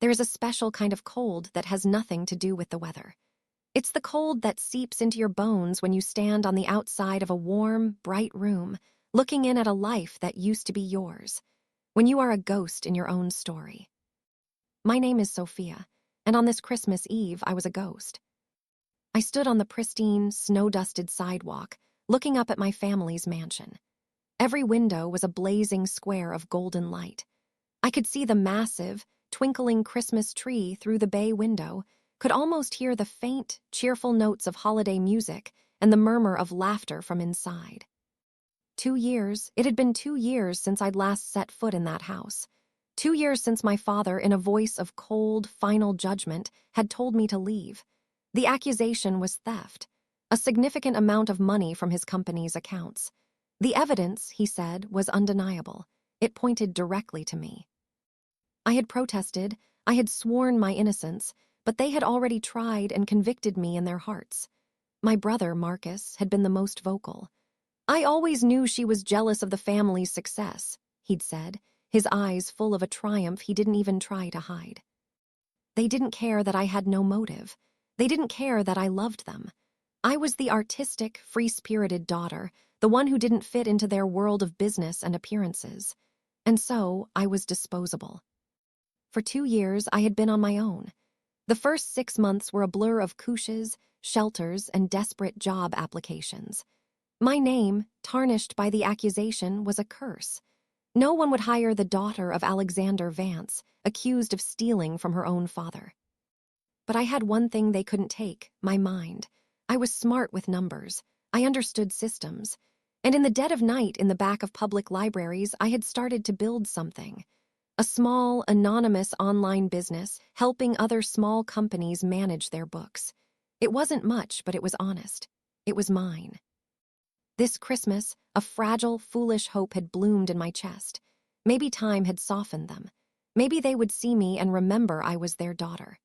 There is a special kind of cold that has nothing to do with the weather. It's the cold that seeps into your bones when you stand on the outside of a warm, bright room, looking in at a life that used to be yours, when you are a ghost in your own story. My name is Sophia, and on this Christmas Eve, I was a ghost. I stood on the pristine, snow-dusted sidewalk, looking up at my family's mansion. Every window was a blazing square of golden light. I could see the massive, twinkling Christmas tree through the bay window, could almost hear the faint, cheerful notes of holiday music and the murmur of laughter from inside. It had been 2 years since I'd last set foot in that house. 2 years since my father, in a voice of cold, final judgment, had told me to leave. The accusation was theft, a significant amount of money from his company's accounts. The evidence, he said, was undeniable. It pointed directly to me. I had protested, I had sworn my innocence, but they had already tried and convicted me in their hearts. My brother, Marcus, had been the most vocal. "I always knew she was jealous of the family's success," he'd said, his eyes full of a triumph he didn't even try to hide. They didn't care that I had no motive. They didn't care that I loved them. I was the artistic, free-spirited daughter, the one who didn't fit into their world of business and appearances. And so, I was disposable. For 2 years, I had been on my own. The first 6 months were a blur of couches, shelters, and desperate job applications. My name, tarnished by the accusation, was a curse. No one would hire the daughter of Alexander Vance, accused of stealing from her own father. But I had one thing they couldn't take, my mind. I was smart with numbers. I understood systems. And in the dead of night in the back of public libraries, I had started to build something. A small, anonymous online business helping other small companies manage their books. It wasn't much, but it was honest. It was mine. This Christmas, a fragile, foolish hope had bloomed in my chest. Maybe time had softened them. Maybe they would see me and remember I was their daughter.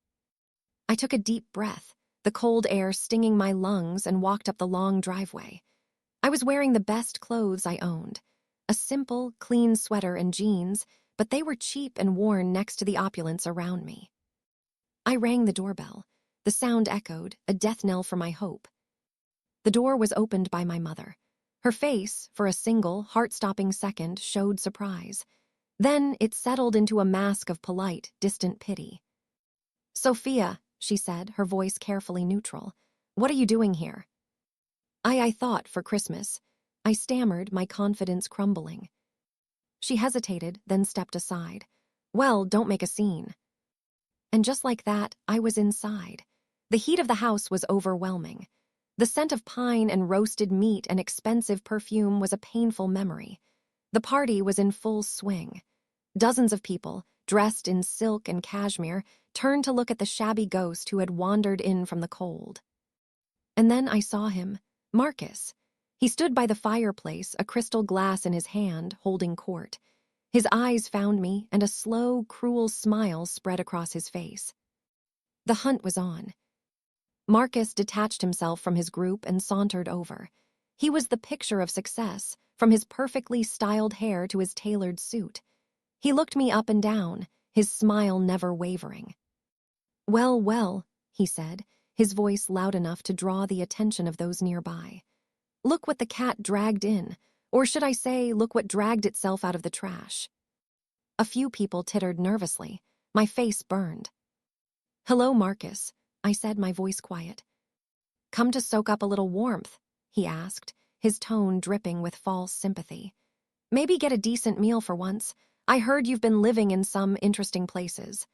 I took a deep breath, the cold air stinging my lungs, and walked up the long driveway. I was wearing the best clothes I owned. A simple, clean sweater and jeans, but they were cheap and worn next to the opulence around me. I rang the doorbell. The sound echoed, a death knell for my hope. The door was opened by my mother. Her face, for a single, heart-stopping second, showed surprise. Then it settled into a mask of polite, distant pity. "Sophia," she said, her voice carefully neutral. "What are you doing here?" I thought for Christmas." I stammered, my confidence crumbling. She hesitated, then stepped aside. "Well, don't make a scene." And just like that, I was inside. The heat of the house was overwhelming. The scent of pine and roasted meat and expensive perfume was a painful memory. The party was in full swing. Dozens of people, dressed in silk and cashmere, turned to look at the shabby ghost who had wandered in from the cold. And then I saw him, Marcus. He stood by the fireplace, a crystal glass in his hand, holding court. His eyes found me, and a slow, cruel smile spread across his face. The hunt was on. Marcus detached himself from his group and sauntered over. He was the picture of success, from his perfectly styled hair to his tailored suit. He looked me up and down, his smile never wavering. "Well, well," he said, his voice loud enough to draw the attention of those nearby. "Look what the cat dragged in, or should I say, look what dragged itself out of the trash." A few people tittered nervously. My face burned. "Hello, Marcus," I said, my voice quiet. "Come to soak up a little warmth?" he asked, his tone dripping with false sympathy. "Maybe get a decent meal for once. I heard you've been living in some interesting places."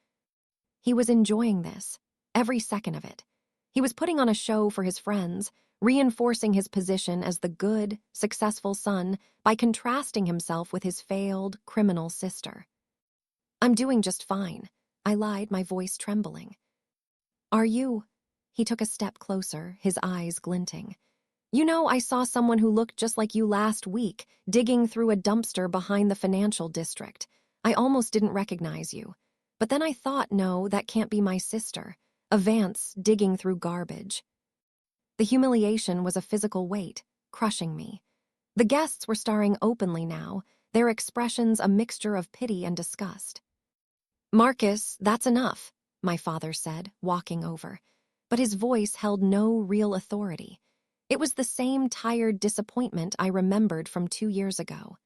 He was enjoying this, every second of it. He was putting on a show for his friends, reinforcing his position as the good, successful son by contrasting himself with his failed, criminal sister. "I'm doing just fine," I lied, my voice trembling. "Are you?" He took a step closer, his eyes glinting. "You know, I saw someone who looked just like you last week, digging through a dumpster behind the financial district. I almost didn't recognize you. But then I thought, no, that can't be my sister. A Vance digging through garbage." The humiliation was a physical weight, crushing me. The guests were staring openly now, their expressions a mixture of pity and disgust. "Marcus, that's enough," my father said, walking over. But his voice held no real authority. It was the same tired disappointment I remembered from 2 years ago.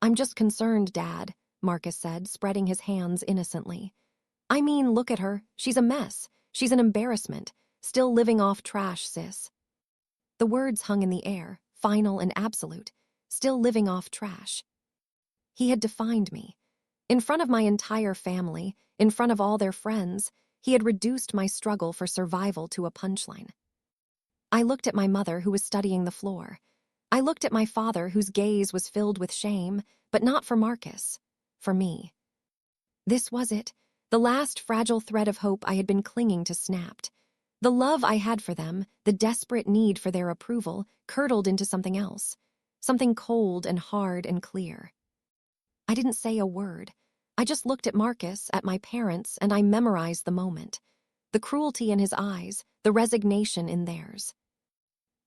"I'm just concerned, Dad," Marcus said, spreading his hands innocently. "I mean, look at her. She's a mess. She's an embarrassment. Still living off trash, sis." The words hung in the air, final and absolute. Still living off trash. He had defined me. In front of my entire family, in front of all their friends, he had reduced my struggle for survival to a punchline. I looked at my mother, who was studying the floor. I looked at my father, whose gaze was filled with shame, but not for Marcus. For me. This was it. The last fragile thread of hope I had been clinging to snapped. The love I had for them, the desperate need for their approval, curdled into something else. Something cold and hard and clear. I didn't say a word. I just looked at Marcus, at my parents, and I memorized the moment. The cruelty in his eyes, the resignation in theirs.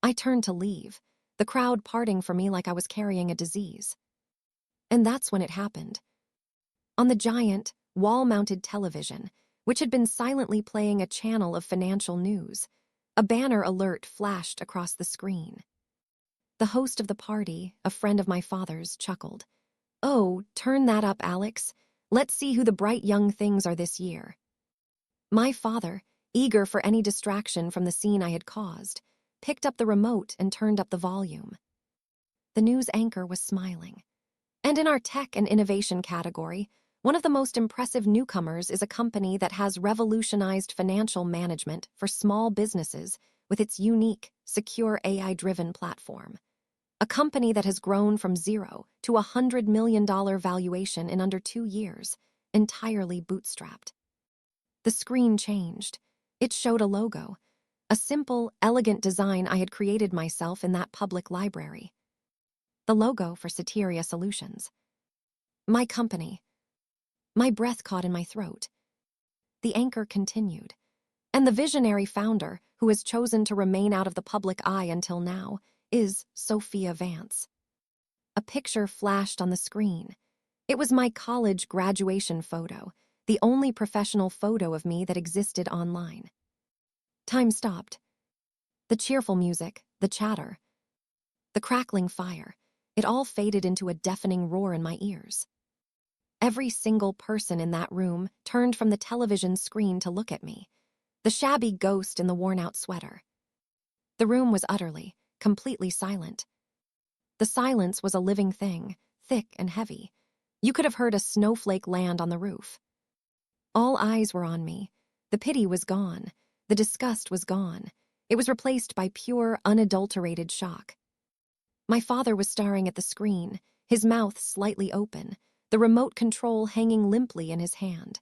I turned to leave, the crowd parting from me like I was carrying a disease. And that's when it happened. On the giant, wall-mounted television, which had been silently playing a channel of financial news, a banner alert flashed across the screen. The host of the party, a friend of my father's, chuckled. "Oh, turn that up, Alex. Let's see who the bright young things are this year." My father, eager for any distraction from the scene I had caused, picked up the remote and turned up the volume. The news anchor was smiling. "And in our tech and innovation category, one of the most impressive newcomers is a company that has revolutionized financial management for small businesses with its unique, secure AI-driven platform. A company that has grown from zero to $100 million valuation in under 2 years, entirely bootstrapped." The screen changed. It showed a logo, a simple, elegant design I had created myself in that public library. The logo for Soteria Solutions. My company. My breath caught in my throat. The anchor continued. "And the visionary founder, who has chosen to remain out of the public eye until now, is Sophia Vance." A picture flashed on the screen. It was my college graduation photo, the only professional photo of me that existed online. Time stopped. The cheerful music, the chatter, the crackling fire, it all faded into a deafening roar in my ears. Every single person in that room turned from the television screen to look at me, the shabby ghost in the worn-out sweater. The room was utterly, completely silent. The silence was a living thing, thick and heavy. You could have heard a snowflake land on the roof. All eyes were on me. The pity was gone. The disgust was gone. It was replaced by pure, unadulterated shock. My father was staring at the screen, his mouth slightly open, the remote control hanging limply in his hand.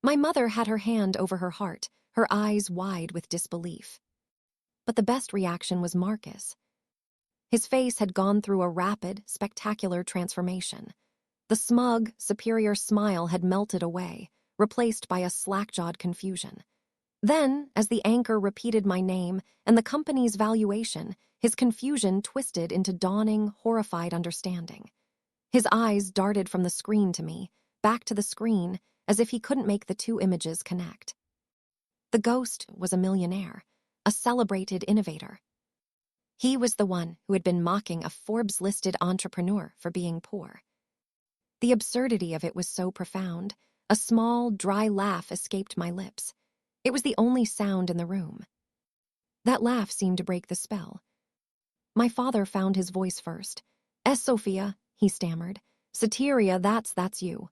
My mother had her hand over her heart, her eyes wide with disbelief. But the best reaction was Marcus. His face had gone through a rapid, spectacular transformation. The smug, superior smile had melted away, replaced by a slack-jawed confusion. Then, as the anchor repeated my name and the company's valuation, his confusion twisted into dawning, horrified understanding. His eyes darted from the screen to me, back to the screen, as if he couldn't make the two images connect. The ghost was a millionaire, a celebrated innovator. He was the one who had been mocking a Forbes-listed entrepreneur for being poor. The absurdity of it was so profound, a small, dry laugh escaped my lips. It was the only sound in the room. That laugh seemed to break the spell. My father found his voice first. Sophia," he stammered. "Soteria, that's you."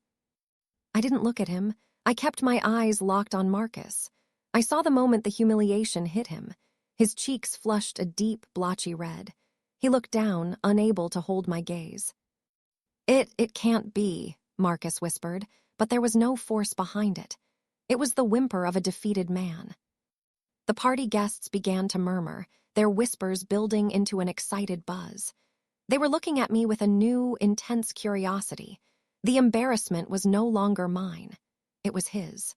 I didn't look at him. I kept my eyes locked on Marcus. I saw the moment the humiliation hit him. His cheeks flushed a deep, blotchy red. He looked down, unable to hold my gaze. It can't be," Marcus whispered, but there was no force behind it. It was the whimper of a defeated man. The party guests began to murmur, their whispers building into an excited buzz. They were looking at me with a new, intense curiosity. The embarrassment was no longer mine. It was his.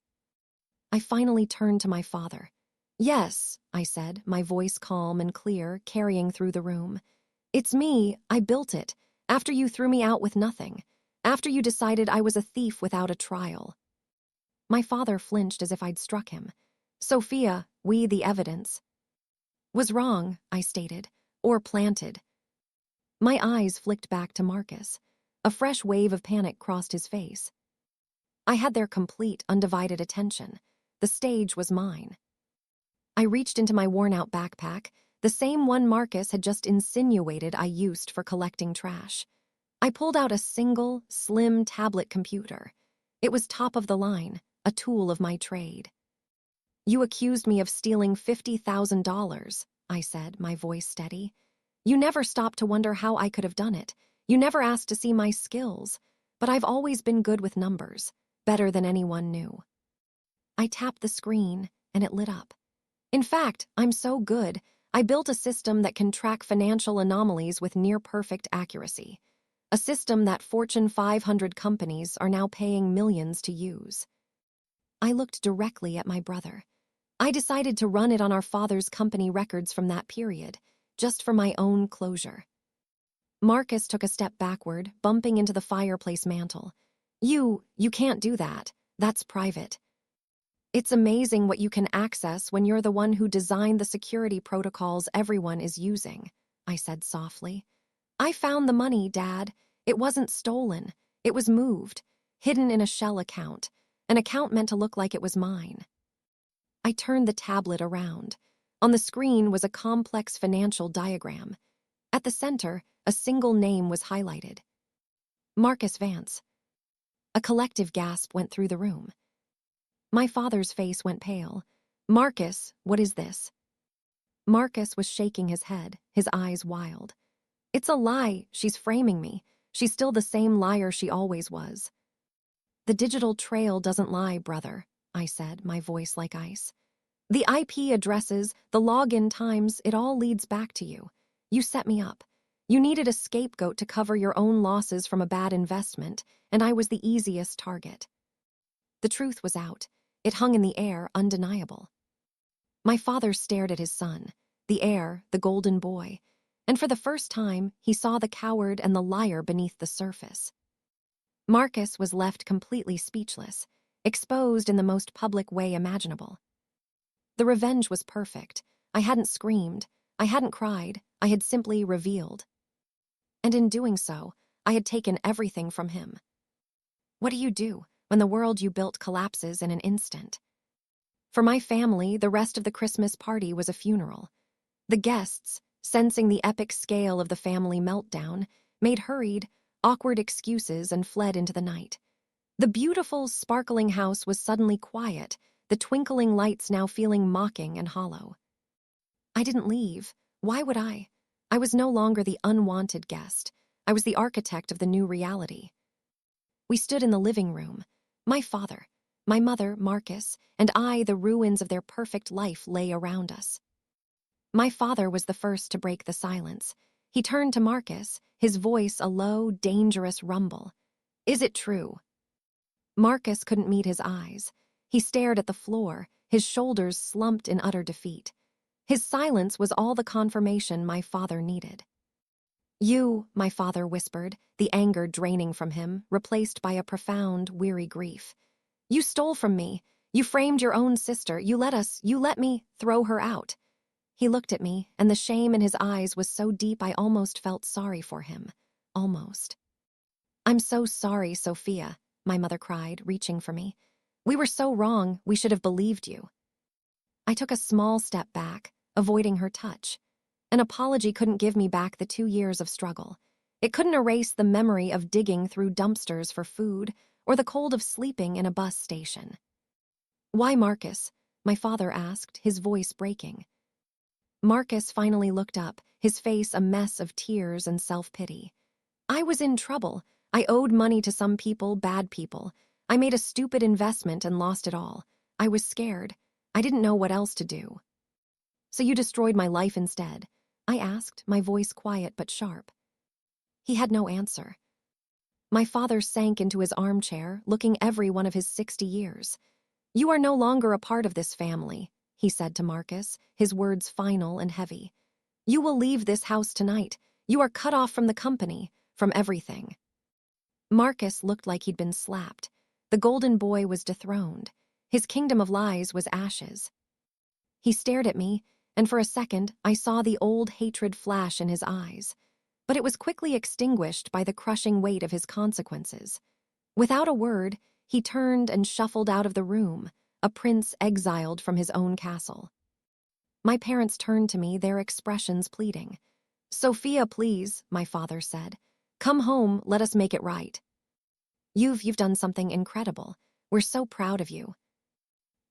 I finally turned to my father. "Yes," I said, my voice calm and clear, carrying through the room. "It's me. I built it. After you threw me out with nothing. After you decided I was a thief without a trial." My father flinched as if I'd struck him. Sophia, we the evidence. Was wrong, I stated, or planted. My eyes flicked back to Marcus. A fresh wave of panic crossed his face. I had their complete, undivided attention. The stage was mine. I reached into my worn-out backpack, the same one Marcus had just insinuated I used for collecting trash. I pulled out a single, slim tablet computer. It was top of the line, a tool of my trade. You accused me of stealing $50,000, I said, my voice steady. You never stopped to wonder how I could have done it. You never asked to see my skills. But I've always been good with numbers, better than anyone knew. I tapped the screen, and it lit up. In fact, I'm so good, I built a system that can track financial anomalies with near-perfect accuracy. A system that Fortune 500 companies are now paying millions to use. I looked directly at my brother. I decided to run it on our father's company records from that period, just for my own closure. Marcus took a step backward, bumping into the fireplace mantel. You can't do that. That's private. It's amazing what you can access when you're the one who designed the security protocols everyone is using, I said softly. I found the money, Dad. It wasn't stolen. It was moved, hidden in a shell account, an account meant to look like it was mine. I turned the tablet around. On the screen was a complex financial diagram. At the center, a single name was highlighted. Marcus Vance. A collective gasp went through the room. My father's face went pale. Marcus, what is this? Marcus was shaking his head, his eyes wild. It's a lie. She's framing me. She's still the same liar she always was. The digital trail doesn't lie, brother, I said, my voice like ice. The IP addresses, the login times, it all leads back to you. You set me up. You needed a scapegoat to cover your own losses from a bad investment, and I was the easiest target. The truth was out. It hung in the air, undeniable. My father stared at his son, the heir, the golden boy, and for the first time, he saw the coward and the liar beneath the surface. Marcus was left completely speechless, exposed in the most public way imaginable. The revenge was perfect. I hadn't screamed. I hadn't cried. I had simply revealed. And in doing so, I had taken everything from him. What do you do when the world you built collapses in an instant? For my family, the rest of the Christmas party was a funeral. The guests, sensing the epic scale of the family meltdown, made hurried, awkward excuses and fled into the night. The beautiful, sparkling house was suddenly quiet, the twinkling lights now feeling mocking and hollow. I didn't leave. Why would I? I was no longer the unwanted guest. I was the architect of the new reality. We stood in the living room. My father, my mother, Marcus, and I, the ruins of their perfect life, lay around us. My father was the first to break the silence. He turned to Marcus, his voice a low, dangerous rumble. Is it true? Marcus couldn't meet his eyes. He stared at the floor, his shoulders slumped in utter defeat. His silence was all the confirmation my father needed. You, my father whispered, the anger draining from him, replaced by a profound, weary grief. You stole from me. You framed your own sister. You let me throw her out. He looked at me, and the shame in his eyes was so deep I almost felt sorry for him. Almost. I'm so sorry, Sophia, my mother cried, reaching for me. We were so wrong, we should have believed you. I took a small step back, avoiding her touch. An apology couldn't give me back the 2 years of struggle. It couldn't erase the memory of digging through dumpsters for food or the cold of sleeping in a bus station. Why Marcus? My father asked, his voice breaking. Marcus finally looked up, his face a mess of tears and self-pity. I was in trouble. I owed money to some people, bad people. I made a stupid investment and lost it all. I was scared. I didn't know what else to do. So you destroyed my life instead? I asked, my voice quiet but sharp. He had no answer. My father sank into his armchair, looking every one of his 60 years. You are no longer a part of this family, he said to Marcus, his words final and heavy. You will leave this house tonight. You are cut off from the company, from everything. Marcus looked like he'd been slapped. The golden boy was dethroned. His kingdom of lies was ashes. He stared at me, and for a second I saw the old hatred flash in his eyes. But it was quickly extinguished by the crushing weight of his consequences. Without a word, he turned and shuffled out of the room, a prince exiled from his own castle. My parents turned to me, their expressions pleading. "Sophia, please," my father said. "Come home, let us make it right. You've done something incredible. We're so proud of you."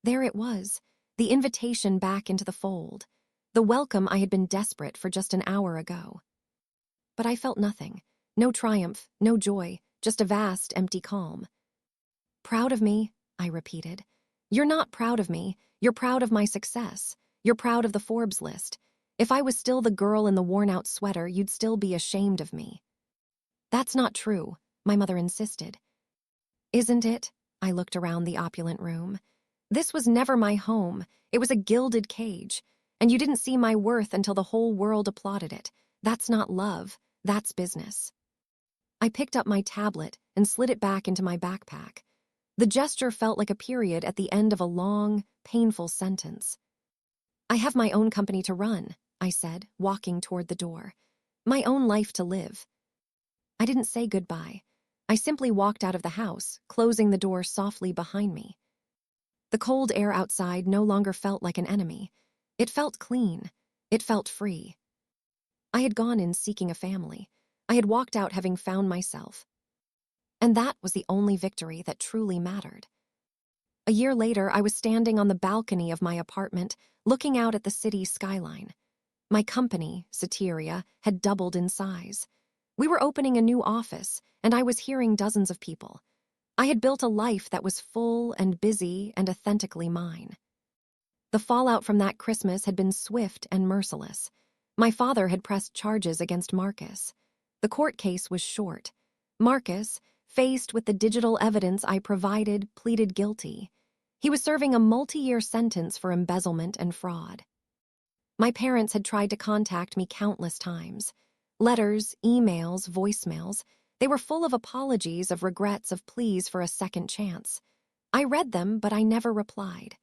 There it was, the invitation back into the fold, the welcome I had been desperate for just an hour ago. But I felt nothing, no triumph, no joy, just a vast, empty calm. "Proud of me?" I repeated. "You're not proud of me. You're proud of my success. You're proud of the Forbes list. If I was still the girl in the worn-out sweater, you'd still be ashamed of me." "That's not true," my mother insisted. "Isn't it?" I looked around the opulent room. "This was never my home. It was a gilded cage. And you didn't see my worth until the whole world applauded it. That's not love. That's business." I picked up my tablet and slid it back into my backpack. The gesture felt like a period at the end of a long, painful sentence. "I have my own company to run," I said, walking toward the door. "My own life to live." I didn't say goodbye. I simply walked out of the house, closing the door softly behind me. The cold air outside no longer felt like an enemy. It felt clean. It felt free. I had gone in seeking a family. I had walked out having found myself. And that was the only victory that truly mattered. A year later, I was standing on the balcony of my apartment, looking out at the city skyline. My company, Satyria, had doubled in size. We were opening a new office, and I was hearing dozens of people. I had built a life that was full and busy and authentically mine. The fallout from that Christmas had been swift and merciless. My father had pressed charges against Marcus. The court case was short. Marcus, faced with the digital evidence I provided, pleaded guilty. He was serving a multi-year sentence for embezzlement and fraud. My parents had tried to contact me countless times. Letters, emails, voicemails. They were full of apologies, of regrets, of pleas for a second chance. I read them, but I never replied.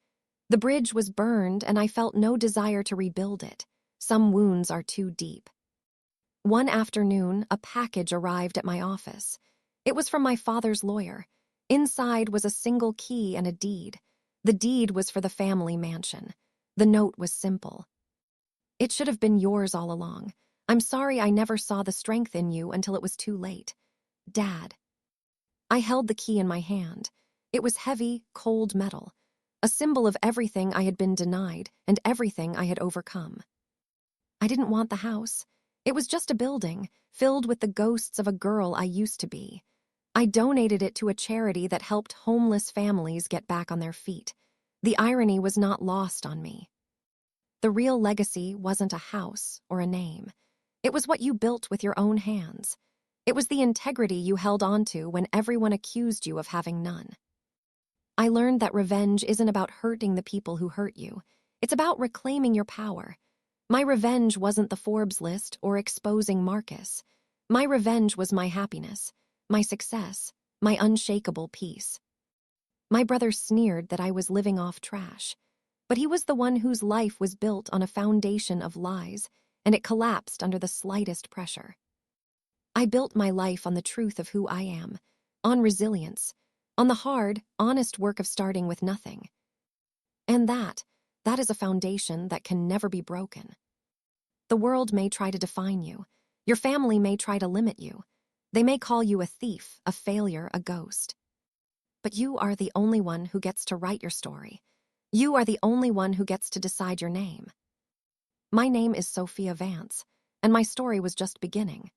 The bridge was burned, and I felt no desire to rebuild it. Some wounds are too deep. One afternoon, a package arrived at my office. It was from my father's lawyer. Inside was a single key and a deed. The deed was for the family mansion. The note was simple. "It should have been yours all along. I'm sorry I never saw the strength in you until it was too late. Dad." I held the key in my hand. It was heavy, cold metal, a symbol of everything I had been denied and everything I had overcome. I didn't want the house. It was just a building, filled with the ghosts of a girl I used to be. I donated it to a charity that helped homeless families get back on their feet. The irony was not lost on me. The real legacy wasn't a house or a name. It was what you built with your own hands. It was the integrity you held onto when everyone accused you of having none. I learned that revenge isn't about hurting the people who hurt you. It's about reclaiming your power. My revenge wasn't the Forbes list or exposing Marcus. My revenge was my happiness, my success, my unshakable peace. My brother sneered that I was living off trash. But he was the one whose life was built on a foundation of lies, and it collapsed under the slightest pressure. I built my life on the truth of who I am, on resilience, on the hard, honest work of starting with nothing. And that is a foundation that can never be broken. The world may try to define you. Your family may try to limit you. They may call you a thief, a failure, a ghost. But you are the only one who gets to write your story. You are the only one who gets to decide your name. My name is Sophia Vance, and my story was just beginning.